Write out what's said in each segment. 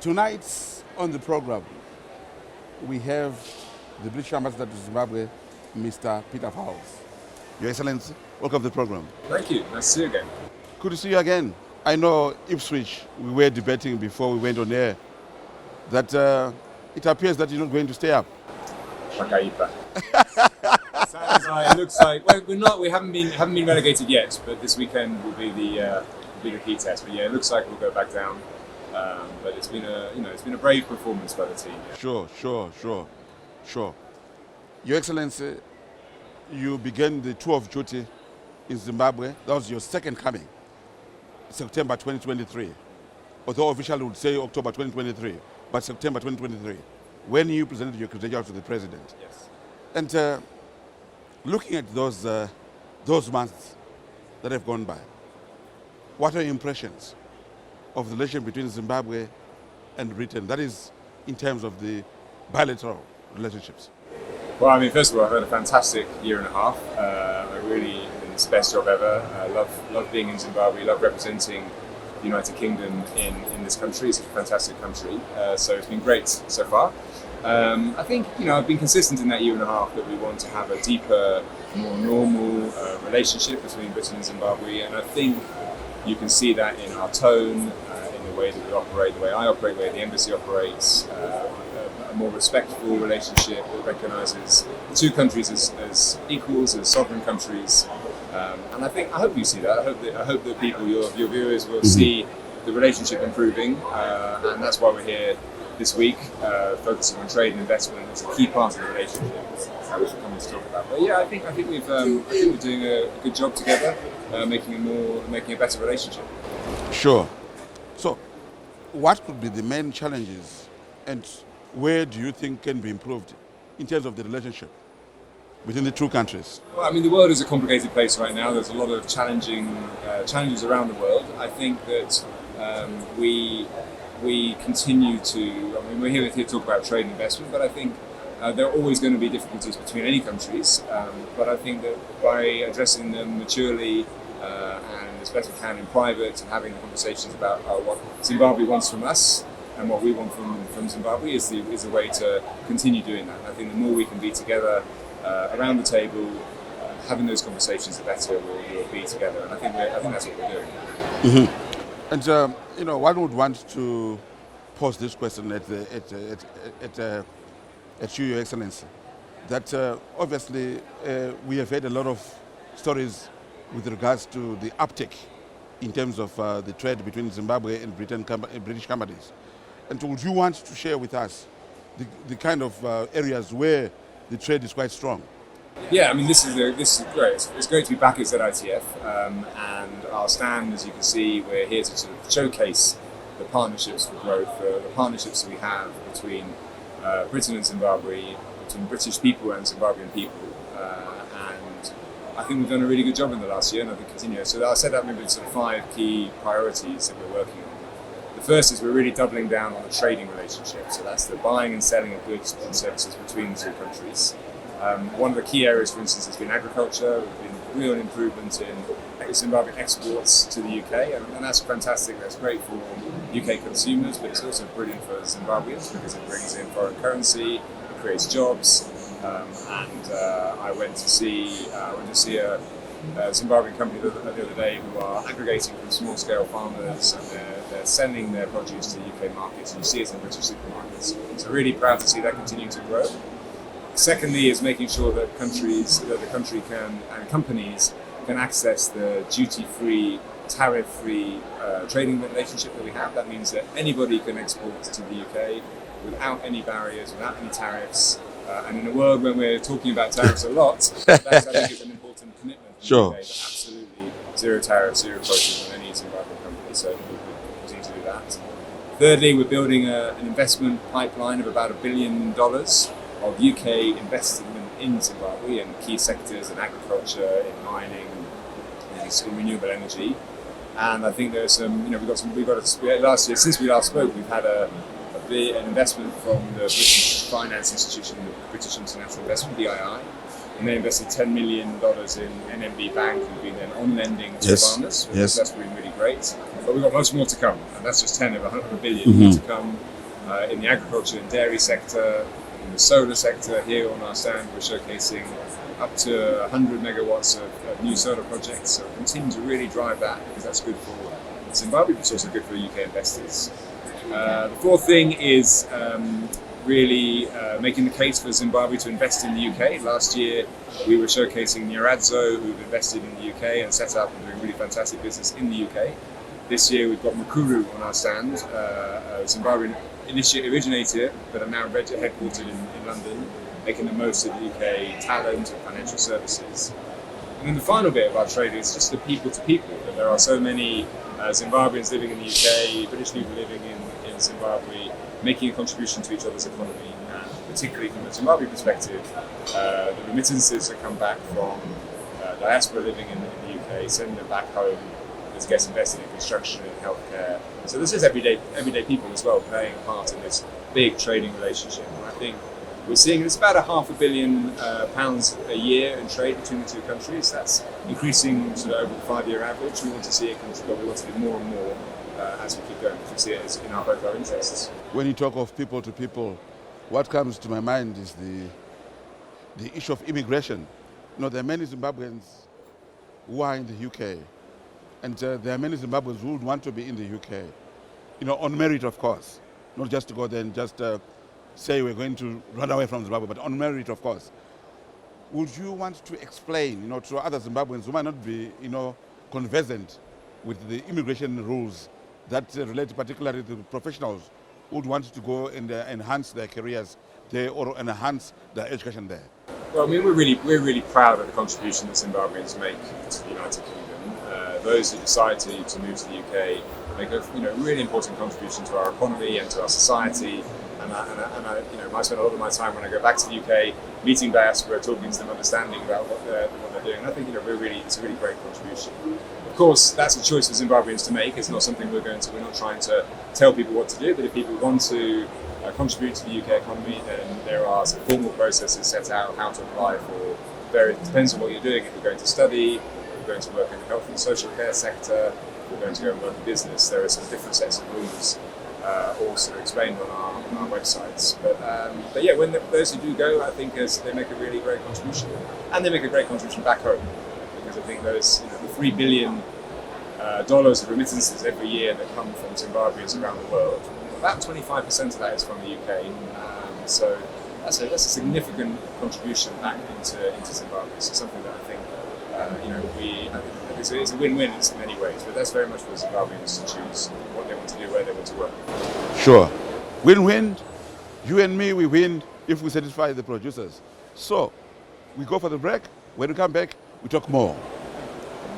Tonight on the program, we have the British Ambassador to Zimbabwe, Mr. Peter Fowles. Your Excellency, welcome to the program. Thank you. Nice to see you again. Good to see you again. I know Ipswich, we were debating before we went on air that it appears that you're not going to stay up. Makaipa. Sounds like, it looks like we haven't been relegated yet, but this weekend will be the key test. But yeah, it looks like we'll go back down. But it's been a brave performance by the team. Yeah. Sure. Your Excellency, you began the tour of duty in Zimbabwe. That was your second coming, September 2023. Although officially would say October 2023, but September 2023, when you presented your credentials to the president. Yes. And looking at those months that have gone by, what are your impressions of the relationship between Zimbabwe and Britain? That is, in terms of the bilateral relationships. Well, I mean, first of all, I've had a fantastic year and a half. I really, it's the best job ever. I love being in Zimbabwe. Love representing the United Kingdom in this country. It's a fantastic country. So it's been great so far. I think, I've been consistent in that year and a half that we want to have a deeper, more normal relationship between Britain and Zimbabwe. And I think you can see that in our tone, in the way that we operate, the way I operate, the way the embassy operates, a more respectful relationship that recognises the two countries as equals, as sovereign countries. And I hope you see that. I hope that people, your viewers, will see the relationship improving, and that's why we're here this week, focusing on trade and investment. It's a key part of the relationship, which we'll come to talk about. But yeah, I think we're doing a good job together, making a better relationship. Sure. So, what could be the main challenges, and where do you think can be improved in terms of the relationship between the two countries? Well, I mean, the world is a complicated place right now. There's a lot of challenges around the world. I think that we continue to. I mean, we're here to talk about trade and investment, but I think there are always going to be difficulties between any countries. But I think that by addressing them maturely and as best we can in private, and having conversations about what Zimbabwe wants from us and what we want from Zimbabwe is the way to continue doing that. And I think the more we can be together around the table, having those conversations, the better we'll be together. And I think that's what we're doing. Mm-hmm. And one would want to pose this question at you, Your Excellency. That obviously we have had a lot of stories with regards to the uptick in terms of the trade between Zimbabwe and British companies. And would you want to share with us the kind of areas where the trade is quite strong? Yeah, I mean, this is great. It's great to be back at ZITF, and our stand, as you can see, we're here to sort of showcase the partnerships for growth, the partnerships we have between Britain and Zimbabwe, between British people and Zimbabwean people, and I think we've done a really good job in the last year, and I think continue. So I set out maybe sort of 5 key priorities that we're working on. The first is we're really doubling down on the trading relationship, so that's the buying and selling of goods and services between the two countries. One of the key areas, for instance, has been agriculture. There's been real improvement in Zimbabwean exports to the UK, and that's fantastic. That's great for UK consumers, but it's also brilliant for Zimbabweans because it brings in foreign currency, it creates jobs. And I went to see a Zimbabwean company the other day who are aggregating from small-scale farmers, and they're sending their produce to UK markets, and you see it in British supermarkets. So really proud to see that continuing to grow. Secondly, is making sure that the country can and companies can access the duty-free, tariff-free trading relationship that we have. That means that anybody can export to the UK without any barriers, without any tariffs. And in a world when we're talking about tariffs a lot, that I think is an important commitment. Sure. Absolutely zero tariffs, zero quotas on any Zimbabwean company. So we'll continue to do that. Thirdly, we're building an investment pipeline of about $1 billion of UK investment in Zimbabwe in key sectors, in agriculture, in mining, in renewable energy. And I think there's last year, since we last spoke, we've had an investment from the British finance institution, the British International Investment, BII, and they invested $10 million in NMB Bank, who've been then on lending to Yes. farmers. Yes. That's been really great. But we've got lots more to come, and that's just 10 of 100 billion more to come in the agriculture and dairy sector, in the solar sector. Here on our stand, we're showcasing up to 100 megawatts of new solar projects. So we continue to really drive that because that's good for Zimbabwe, but it's also good for UK investors. The fourth thing is really making the case for Zimbabwe to invest in the UK. Last year, we were showcasing Nyiradzo, who've invested in the UK and set up and doing really fantastic business in the UK. This year, we've got Mukuru on our stand, a Zimbabwean originator, but are now headquartered in London, making the most of the UK talent and financial services. And then the final bit of our trade is just the people to people. That there are so many Zimbabweans living in the UK, British people living in Zimbabwe, making a contribution to each other's economy, and particularly from a Zimbabwe perspective, the remittances that come back from diaspora living in the UK, sending them back home, this gets invested in construction and healthcare. So this is everyday people as well playing a part in this big trading relationship. And I think we're seeing it's about £500 million a year in trade between the two countries. That's increasing sort of over the 5-year average. We want to see it, but we want to do more and more as we keep going, because we see it as in both our interests. When you talk of people to people, what comes to my mind is the issue of immigration. You know, there are many Zimbabweans who are in the UK, and there are many Zimbabweans who would want to be in the UK, you know, on merit, of course, not just to go there and just say we're going to run away from Zimbabwe, but on merit, of course. Would you want to explain, you know, to other Zimbabweans who might not be, you know, conversant with the immigration rules that relate particularly to professionals who would want to go and enhance their careers there or enhance their education there? Well, I mean, we're really proud of the contribution that Zimbabweans make to the United Kingdom. Those who decide to move to the UK make a really important contribution to our economy and to our society. And I spend a lot of my time when I go back to the UK meeting diaspora, talking to them, understanding about what they're doing. And I think it's a really great contribution. Of course, that's a choice for Zimbabweans to make. It's not something we're not trying to tell people what to do. But if people want to contribute to the UK economy, then there are some formal processes set out how to apply for various. Depends on what you're doing. If you're going to study, if you're going to work in the health and social care sector, if you're going to go and work in business, there are some different sets of rules. Also explained on our websites, but yeah, when those who do go, I think they make a really great contribution, and they make a great contribution back home, because I think those the $3 billion of remittances every year that come from Zimbabweans around the world, about 25% of that is from the UK, so that's a significant contribution back into Zimbabwe. So something that I think it's a win-win in many ways, but that's very much for Zimbabweans to choose what they want to do, where they want to work. Sure. Win-win. You and me, we win if we satisfy the producers. So, we go for the break. When we come back, we talk more.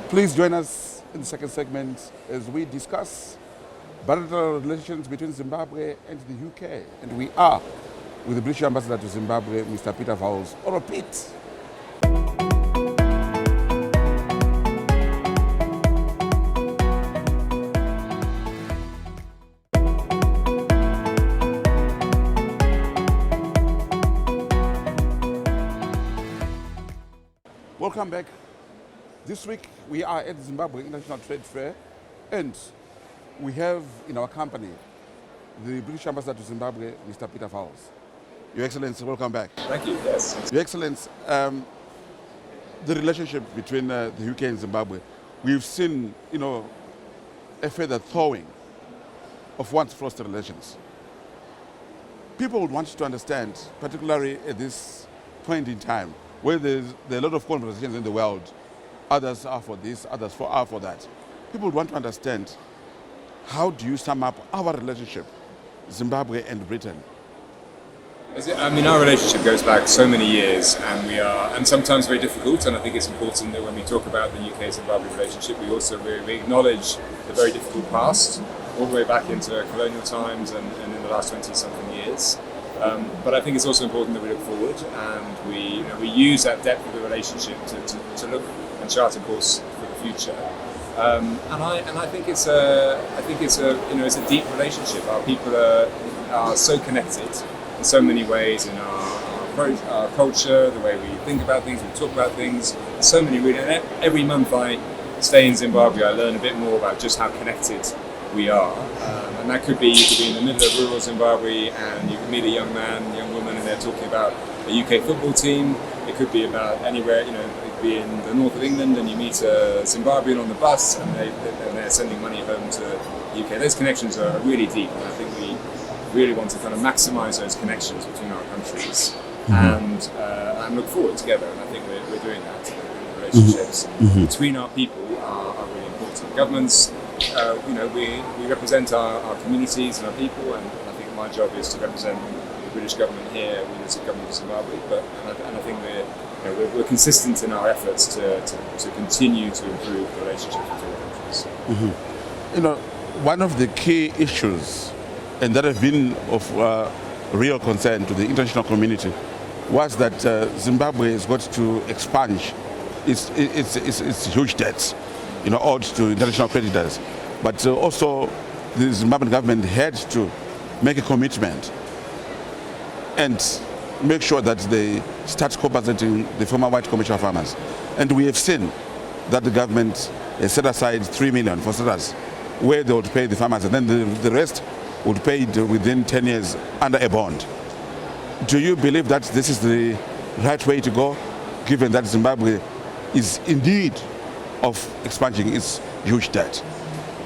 Please join us in the second segment as we discuss bilateral relations between Zimbabwe and the UK. And we are with the British Ambassador to Zimbabwe, Mr. Peter Vowles, or Pete. Welcome back. This week we are at the Zimbabwe International Trade Fair, and we have in our company the British Ambassador to Zimbabwe, Mr. Peter Vowles. Your Excellency, welcome back. Thank you. Yes. Your Excellency, the relationship between the UK and Zimbabwe, we've seen, a further thawing of once frosty relations. People would want to understand, particularly at this point in time, where there are a lot of conversations in the world, others are for this, others are for that. People would want to understand, how do you sum up our relationship, Zimbabwe and Britain? Our relationship goes back so many years, and sometimes very difficult. And I think it's important that when we talk about the UK-Zimbabwe relationship, we also we acknowledge the very difficult past, all the way back into colonial times and in the last 20-something years. But I think it's also important that we look forward, and we use that depth of the relationship to look and chart a course for the future. And I think it's a deep relationship. Our people are so connected in so many ways in our approach our culture, the way we think about things, we talk about things. There's so many really. And every month I stay in Zimbabwe, I learn a bit more about just how connected we are. And that could be, you could be in the middle of rural Zimbabwe and you can meet a young man, young woman, and they're talking about a UK football team. It could be about anywhere, you know, it could be in the north of England and you meet a Zimbabwean on the bus and they're sending money home to the UK. Those connections are really deep, and I think we really want to kind of maximise those connections between our countries and look forward together. And I think we're doing that. The relationships between our people are really important. Governments, you know, we represent our communities and our people, and I think my job is to represent the British government here, we as a government of Zimbabwe. And I think we're consistent in our efforts to continue to improve the relationships between the countries. You know, one of the key issues, and that have been of real concern to the international community, was that Zimbabwe has got to expunge its huge debts, you know, owed to international creditors. But also the Zimbabwean government had to make a commitment and make sure that they start compensating the former white commercial farmers. And we have seen that the government has set aside 3 million for starters, where they would pay the farmers, and then the rest would pay it within 10 years under a bond. Do you believe that this is the right way to go, given that Zimbabwe is indeed of expunging its huge debt?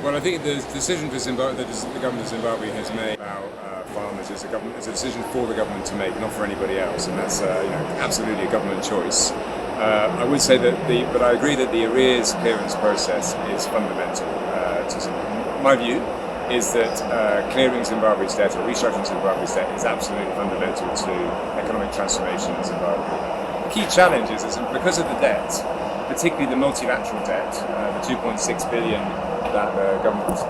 Well, I think the decision for Zimbabwe, that the government of Zimbabwe has made about farmers is a decision for the government to make, not for anybody else, and that's absolutely a government choice. I would say that but I agree that the arrears clearance process is fundamental to Zimbabwe. My view is that clearing Zimbabwe's debt or restructuring Zimbabwe's debt is absolutely fundamental to economic transformation in Zimbabwe. The key challenge is because of the debt, particularly the multilateral debt, the 2.6 billion that the government is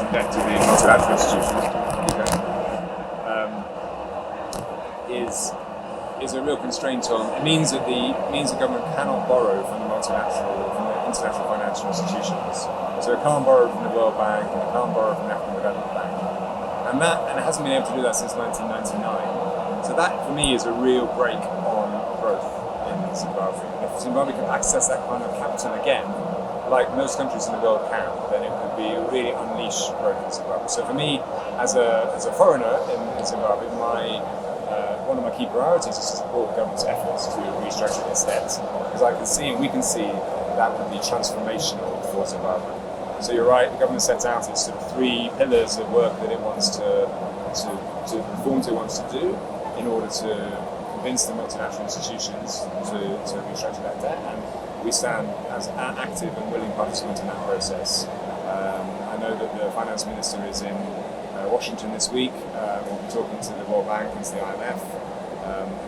in debt to the multilateral institutions, is a real constraint on. It means that the government cannot borrow from the international financial institutions. So it can't borrow from the World Bank, and it can't borrow from the African Development Bank, and it hasn't been able to do that since 1999. So that, for me, is a real brake on growth in Zimbabwe. If Zimbabwe can access that kind of capital again, like most countries in the world can, then it could be really unleash growth in Zimbabwe. So for me, as a foreigner in Zimbabwe, one of my key priorities is to support the government's efforts to restructure its debt, because we can see that would be transformational for Zimbabwe. So you're right, the government sets out its sort of 3 pillars of work that it wants to reforms it wants to do in order to convince the multilateral institutions to restructure that debt, and we stand as an active and willing participant in that process. I know that the finance minister is in Washington this week. We'll be talking to the World Bank and to the IMF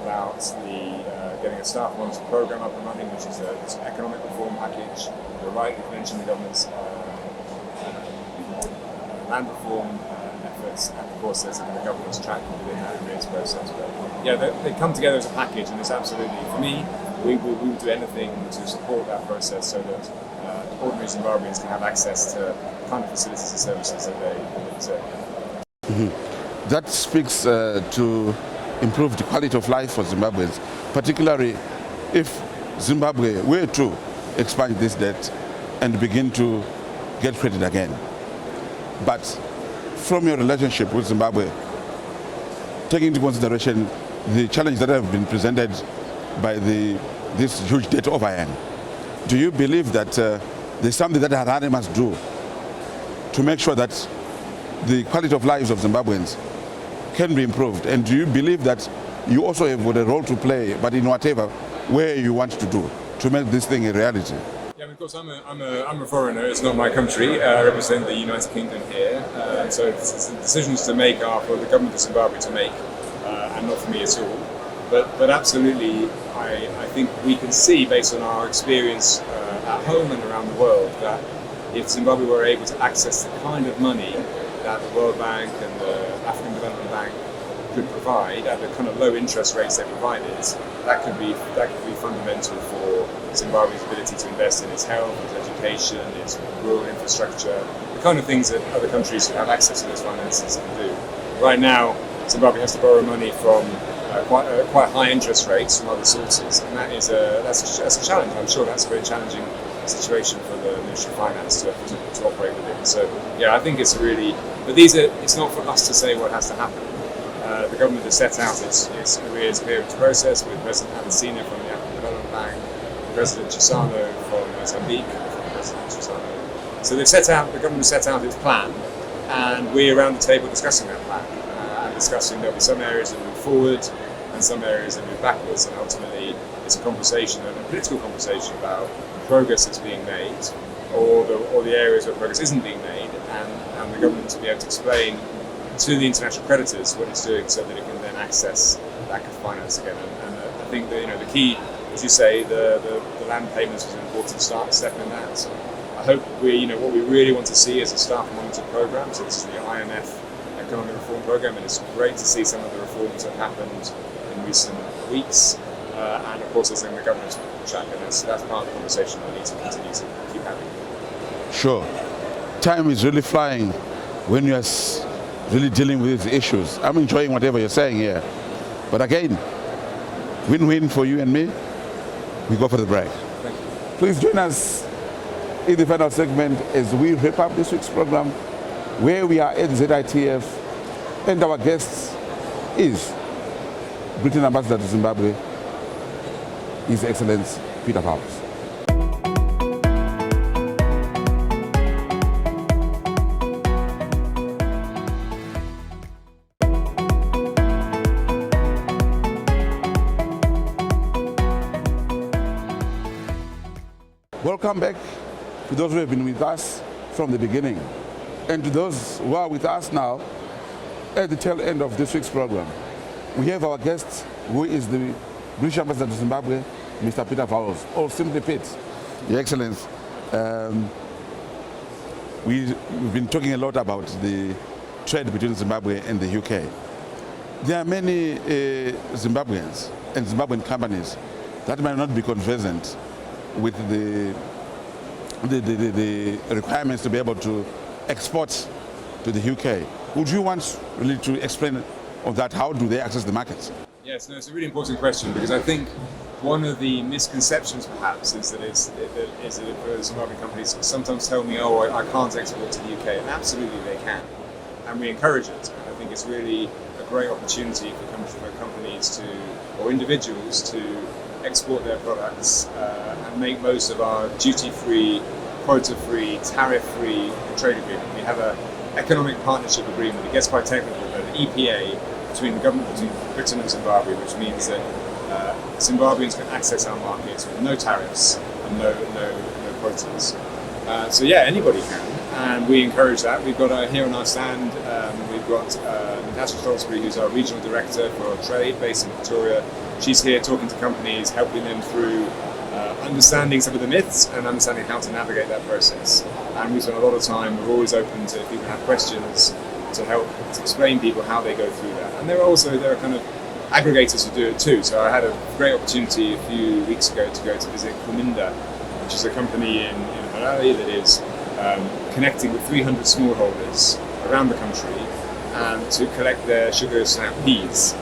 about getting a staff monitor program up and running, which is an economic reform package. You're right, you've mentioned the government's land reform efforts, and of course there's a governance track within that arrears process. But yeah, they come together as a package, and it's absolutely, for me, we will do anything to support that process so that ordinary Zimbabweans can have access to the kind of facilities and services that they deserve. That speaks to improve the quality of life for Zimbabweans, particularly if Zimbabwe were to expand this debt and begin to get credit again. But from your relationship with Zimbabwe, taking into consideration the challenge that have been presented by this huge debt overhang, do you believe that there's something that Harare must do to make sure that the quality of lives of Zimbabweans can be improved? And do you believe that you also have got a role to play, but in whatever way you want to do, to make this thing a reality? Yeah, of course, I'm a foreigner. It's not my country. I represent the United Kingdom here, so decisions to make are for the government of Zimbabwe to make, and not for me at all. But absolutely, I think we can see, based on our experience at home and around the world, that if Zimbabwe were able to access the kind of money that the World Bank and the African Development Bank could provide at the kind of low interest rates they provided, that could be fundamental for Zimbabwe's ability to invest in its health, its education, its rural infrastructure, the kind of things that other countries who have access to those finances can do. Right now, Zimbabwe has to borrow money from quite high interest rates from other sources, and that's a challenge. I'm sure that's a very challenging situation for the Ministry of Finance to operate within. So yeah, I think it's it's not for us to say what has to happen. The government has set out its arrears clearance process with President Adesina from the African Development Bank, President Chisano from Mozambique, So the government has set out its plan, and we're around the table discussing that plan, and discussing there'll be some areas that move forward and some areas that move backwards, and ultimately it's a political conversation about progress that's being made, or the areas where progress isn't being made, and the government to be able to explain to the international creditors what it's doing so that it can then access that kind of finance again. And I think that the key, as you say, the land payments was an important step in that. So I hope what we really want to see is a staff monitor program. So this is the IMF economic reform program, and it's great to see some of the reforms that have happened in recent weeks. And of course, it's in the government's track, and that's part of the conversation we need to continue to keep having. Sure. Time is really flying when you're really dealing with these issues. I'm enjoying whatever you're saying here. But again, win-win for you and me. We go for the break. Thank you. Please join us in the final segment as we wrap up this week's program, where we are at ZITF, and our guest is Britain Ambassador to Zimbabwe, His Excellency Peter Powers. Welcome back to those who have been with us from the beginning, and to those who are with us now at the tail end of this week's program. We have our guest, who is the British Ambassador to Zimbabwe, Mr. Peter Powers, or simply Pete. Your Excellency, we've been talking a lot about the trade between Zimbabwe and the UK. There are many Zimbabweans and Zimbabwean companies that might not be conversant with the requirements to be able to export to the UK. Would you want really to explain on that? How do they access the markets? Yes, no, it's a really important question, because I think one of the misconceptions perhaps is that for Zimbabwean companies sometimes tell me, oh, I can't export to the UK, and absolutely they can, and we encourage it. And I think it's really a great opportunity for companies or individuals to export their products and make most of our duty-free, quota-free, tariff-free trade agreement. We have an economic partnership agreement. It gets quite technical, but an EPA between Britain and Zimbabwe, which means that Zimbabweans can access our markets with no tariffs and no quotas. So yeah, anybody can, and we encourage that. We've got here on our stand, we've got Natasha Stolzbury, who's our regional director for trade, based in Victoria. She's here talking to companies, helping them through understanding some of the myths and understanding how to navigate that process. And we spend a lot of time, we're always open to if people have questions to help to explain people how they go through that. And there are kind of aggregators who do it too. So I had a great opportunity a few weeks ago to go to visit Kuminda, which is a company in Harare that is connecting with 300 smallholders around the country to collect their sugar snap peas.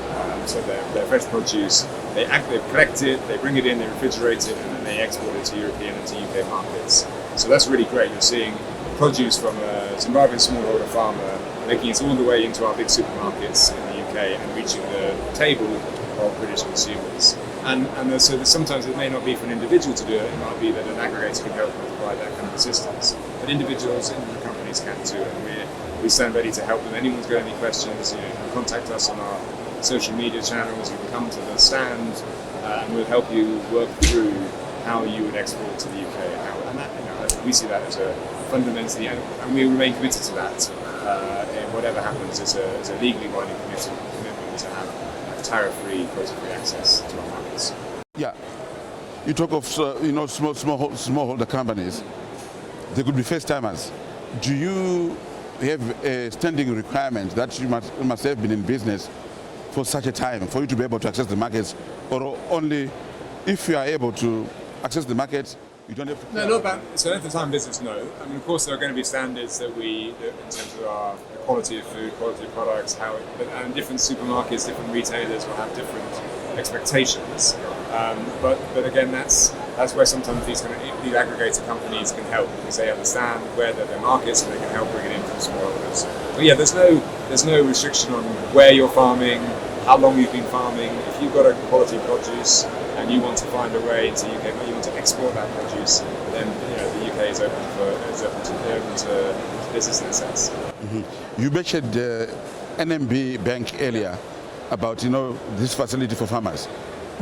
So their fresh produce, they collect it, they bring it in, they refrigerate it, and then they export it to European and to UK markets. So that's really great. You're seeing produce from a Zimbabwean smallholder farmer making it all the way into our big supermarkets in the UK and reaching the table of British consumers. And so sometimes it may not be for an individual to do it, it might be that an aggregator can help provide that kind of assistance. But individuals and companies can too, and we stand ready to help them. Anyone's got any questions, you can contact us on our social media channels. You can come to the stand, and we'll help you work through how you would export to the UK. And that, we see that as a fundamentally, and we remain committed to that. And whatever happens, it's a legally binding commitment to have tariff-free, quota-free access to our markets. Yeah, you talk of smallholder companies. They could be first-timers. Do you have a standing requirement that you must have been in business for such a time for you to be able to access the markets, or only if you are able to access the market, You don't have to. No, not about. So length of time business, no. I mean, of course, there are going to be standards that in terms of our the quality of food, quality of products, and different supermarkets, different retailers will have different expectations. But again, that's where sometimes these aggregator companies can help, because they understand where their markets and they can help bring it in from small orders. But yeah, there's no restriction on where you're farming, how long you've been farming. If you've got a quality produce and you want to find a way into the UK, but you want to export that produce, then the UK is open to business in that sense. Mm-hmm. You mentioned NMB Bank earlier about this facility for farmers.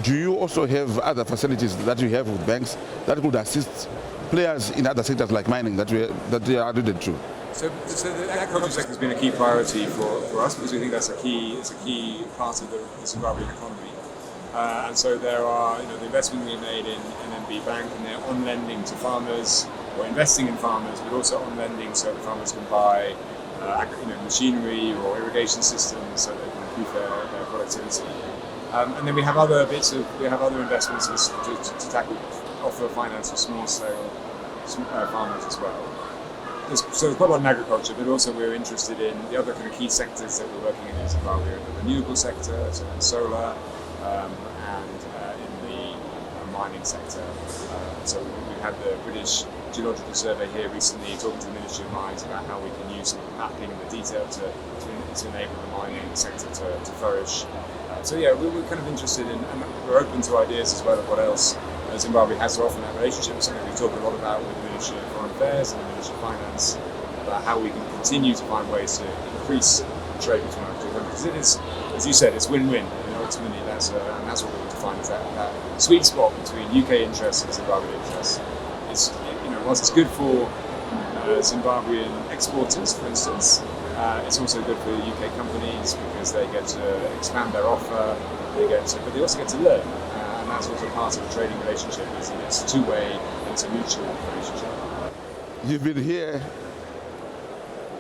Do you also have other facilities that you have with banks that could assist players in other sectors like mining that they are alluded to? So the agriculture sector has been a key priority for us, because we think it's a key part of the Zimbabwean economy. And so there are the investment we made in NMB Bank, and they're on lending to farmers, or investing in farmers, but also on lending so that farmers can buy machinery or irrigation systems so they can improve their productivity. And then we have other investments to offer finance for small scale farmers as well. So quite a lot in agriculture, but also we're interested in the other kind of key sectors that we're working in Zimbabwe, the renewable sector, so in solar, and in the mining sector. So we've had the British Geological Survey here recently talking to the Ministry of Mines about how we can use mapping and the detail to enable the mining sector to flourish. So yeah, we're kind of interested in, and we're open to ideas as well of what else Zimbabwe has to offer in that relationship. It's something we talk a lot about with the Ministry of Foreign Affairs and the Ministry of Finance, about how we can continue to find ways to increase trade between our two countries. It is, as you said, it's win-win. Ultimately, that's what we want to find, is that sweet spot between UK interests and Zimbabwean interests. It's, whilst it's good for Zimbabwean exporters, for instance, it's also good for UK companies because they get to expand their offer, but they also get to learn. And that's also part of the trading relationship. It's a two-way, it's a mutual relationship. You've been here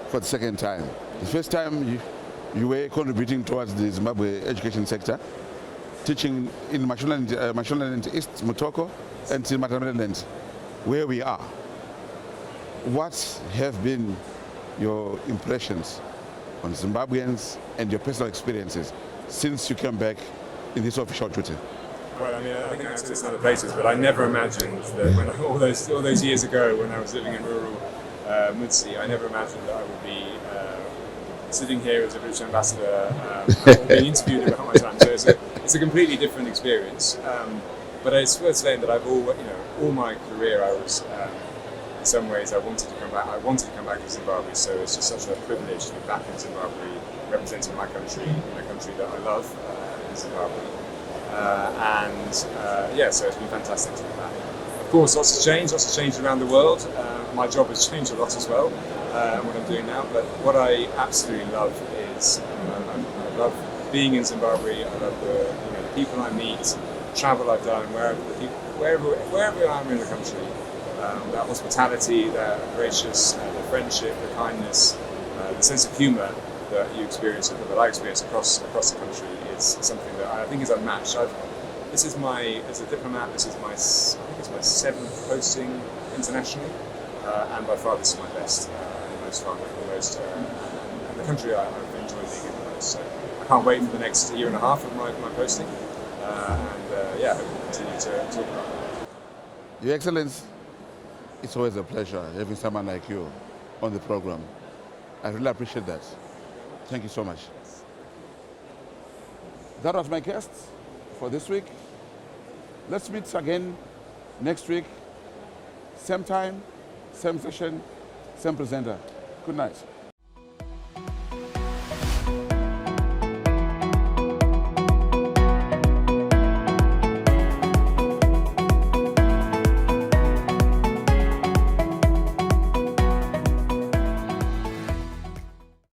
for the second time. The first time you were contributing towards the Zimbabwe education sector, teaching in Mashonaland East, Mutoko, and in Matamaland, where we are. What have been your impressions on Zimbabweans and your personal experiences since you came back in this official duty? Well, I mean, I think it's other places, but I never imagined that when all those years ago when I was living in rural Mutsi, I never imagined that I would be sitting here as a British ambassador being interviewed about my time. So it's a completely different experience. But it's worth saying that I've all my career I was in some ways I wanted to come back to Zimbabwe. So it's just such a privilege to be back in Zimbabwe, representing my country in a country that I love, in Zimbabwe. So it's been fantastic to be back. Of course, lots has changed around the world. My job has changed a lot as well, what I'm doing now. But what I absolutely love is I love being in Zimbabwe. I love the people I meet, travel I've done, wherever I am in the country. That hospitality, that gracious, the friendship, the kindness, the sense of humour that you experience, that I experience across the country, is something that I think is unmatched. As a diplomat, this is my 7th posting internationally, and by far this is my best and the most fun, and the country I've enjoyed being in the most. So I can't wait for the next year and a half of my posting, I hope we'll continue to talk about that. Your Excellency, it's always a pleasure having someone like you on the program. I really appreciate that. Thank you so much. That was my guest for this week. Let's meet again next week. Same time, same session, same presenter. Good night.